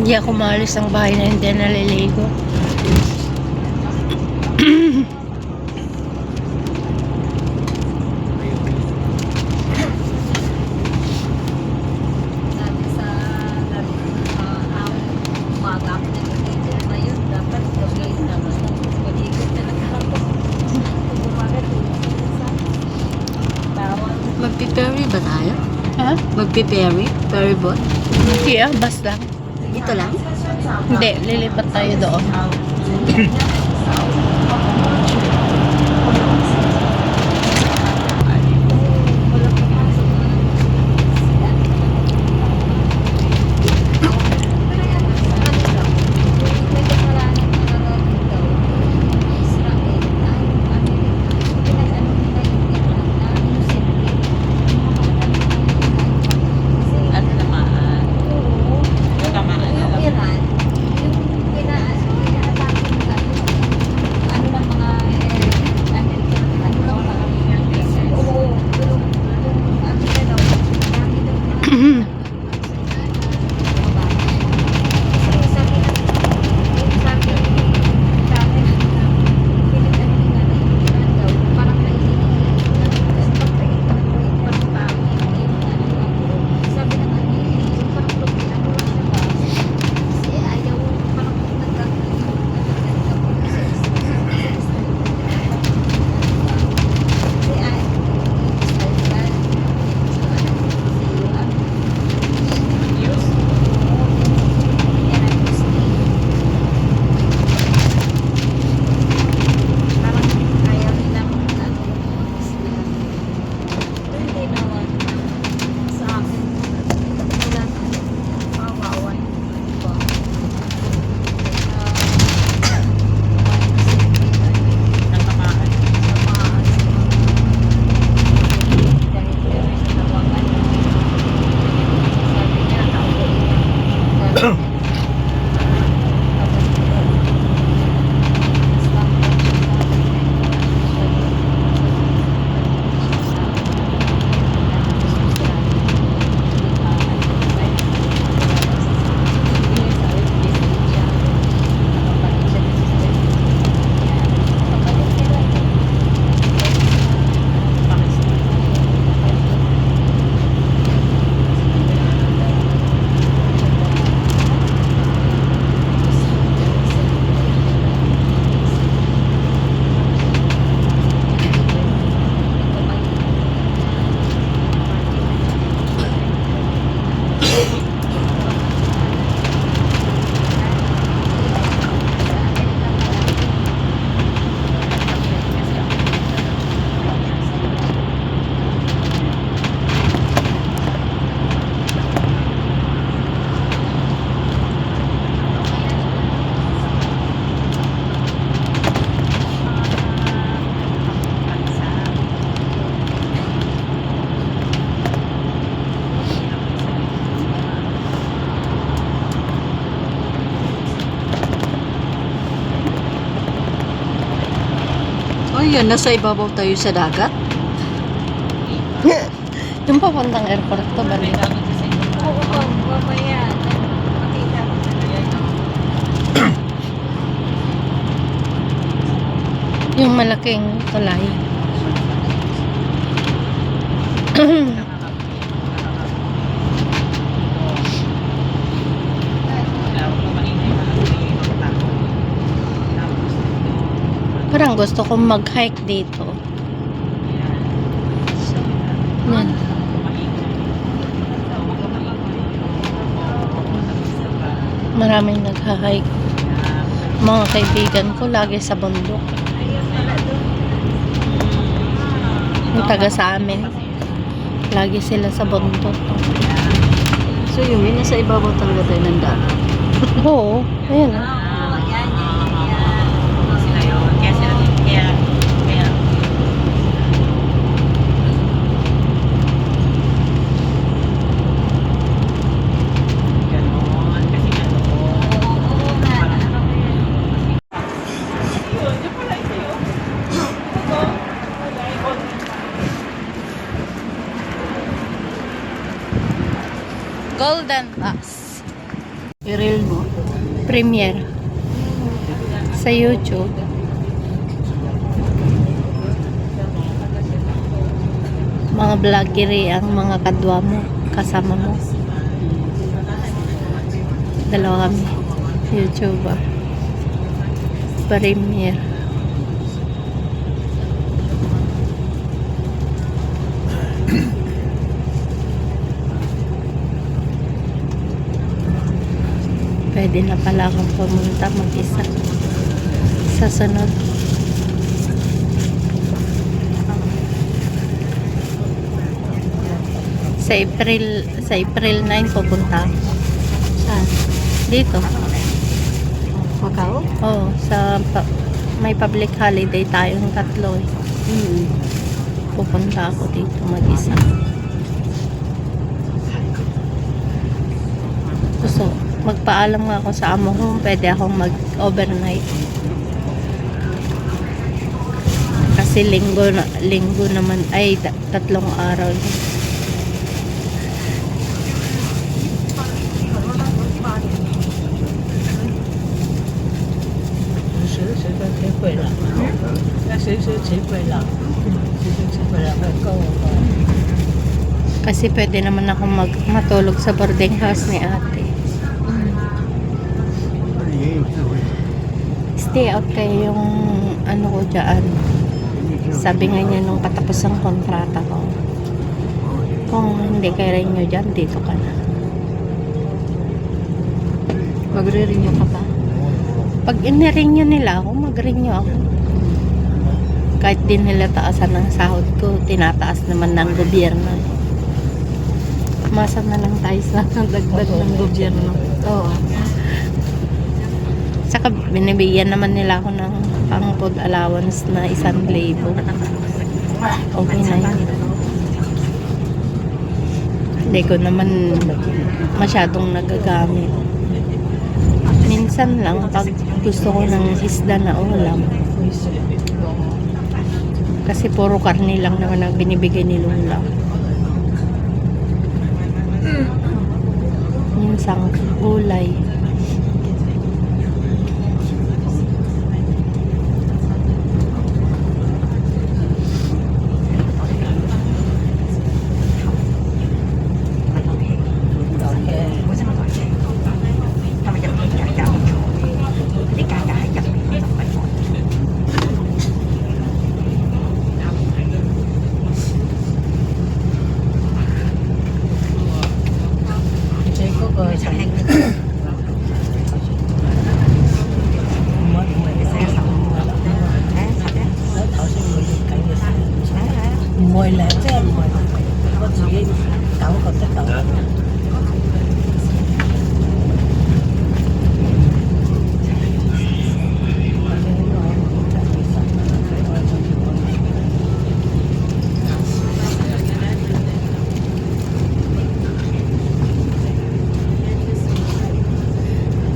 Hindi ako maalis ng bahay na hindi naliligo. Sabi sa umaga ako nag-video ngayon, dapat gawin na mas maligot talaga ako. Umaga bawal. Magpiperry ba tayo? Ha? Magpiperry? Ferry boat? Hindi bus lang. Ito lang? Hindi, lilipat tayo doon. Oh, yun. Nasa ibabaw tayo sa dagat. Yung papuntang airport to, balik. Oo, mamaya. Makita ko Yung malaking tulay. Parang gusto kong mag-hike dito. Yan. Maraming nag-hike. Mga kaibigan ko lagi sa bundok. Yung taga sa amin. Lagi sila sa bundok. So, yun. Nasa ibabaw talaga tayo ng dagat. Oo. Ayan. Golden Pass. I-reel mo. Premiere. Sa YouTube. Mga vlogger ang mga kadwa mo. Kasama mo. Dalawa kami. YouTuber. Premiere. Pwede na pala akong pumunta mag-isa sa sunod. Sa April 9 pupunta ako. Saan? Dito. Macau? Oh, may public holiday tayong tatlo eh. Pupunta ako dito mag-isa. Gusto, magpaalam nga ako sa amo ko, pwede akong mag-overnight. Kasi linggo naman, ay 3 araw. Kasi pwede naman ako matulog sa boarding house ni ate. Stay out kayo yung ano ko dyan. Sabi nga niya nung patapos ang kontrata ko. Kung hindi kayo rin nyo dyan, dito ka na. Magre-renew ka pa? Pag in-renew nila ako, mag-renew ako. Kahit din nila taasan ng sahod ko, tinataas naman ng gobyerno. Masa na lang tayo sa dagdag ng gobyerno. Oo. Saka binibigyan naman nila ako ng pang-food allowance na 1,000. Okay na yun. Hindi ko naman masyadong nagagamit. Minsan lang pag gusto ko ng isda na ulam. Kasi puro karne lang naman ang binibigay ni Lola. Minsan gulay.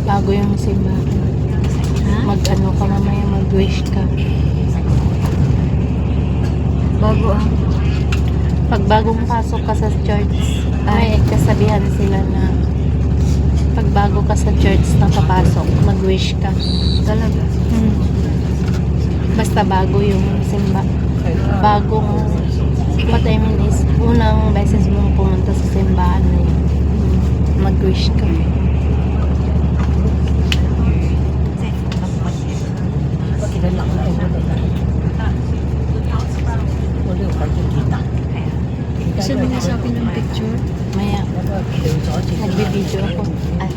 Bago yung simbahan. Mag-ano ka mamaya, mag-wish ka. Bago ah. Pag bagong pasok ka sa church, ay kasabihan sila na pag bago ka sa church na papasok, mag-wish ka. Talaga. Basta bago yung simba. Bagong, what I mean is, unang beses mong pumunta sa simbahan na yun, mag-wish ka. Gusto mo nga sa akin ng picture? Maya, nagbibideo ako. At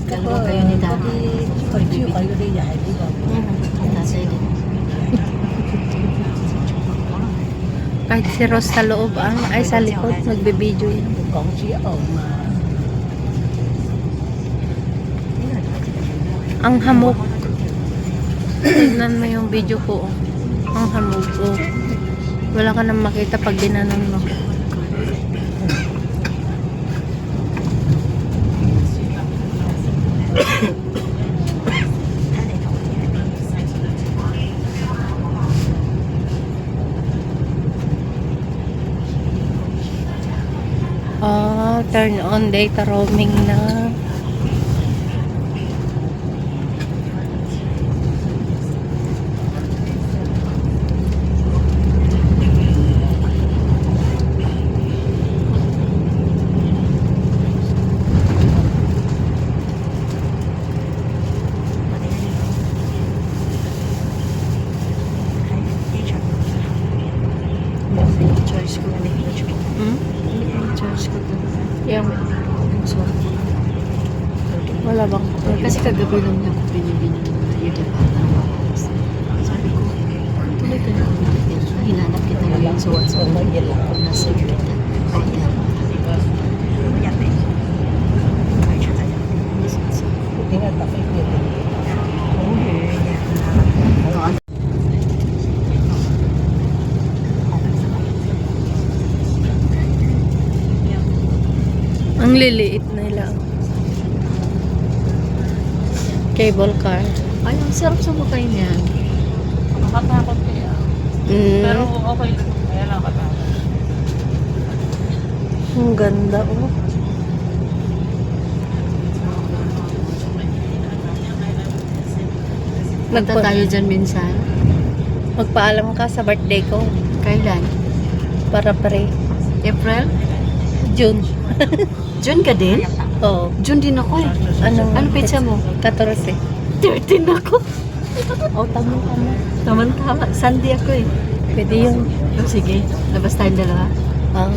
dalawa kayo ni Dana. Tatay din. kahit si Ross sa loob ay sa likod, nagbibideo yun. Ang hamog. Tignan mo yung video ko. Ang hamog. Wala ka nang makita pag dinanon mo. Turn on data roaming na. Charge ko. Hmm? Charge ko. Yung, So, wala bang kasi kagabi lang niya ako binibili ng YouTube at sabi ko, tuloy ka na ako hinanap kita ngayon sa WhatsApp kung nasa kita. Ayan. ang liliit nila. Cable car. Ay, ang sarap sumakay niyan. Nakatakot kaya. Pero Mm. okay lang. Kaya lang katakot. Ang ganda oh. Punta tayo dyan minsan. Magpaalam ka sa birthday ko Kailan? para pre. April? June. June ka din? Oo. June din ako eh. Anong Ano pizza mo? 14. 13 ako. Oh, tama. Tama-tama. Sunday ako eh. Pwede yun. Oh, sige. Labas tayong dalawa. Ah.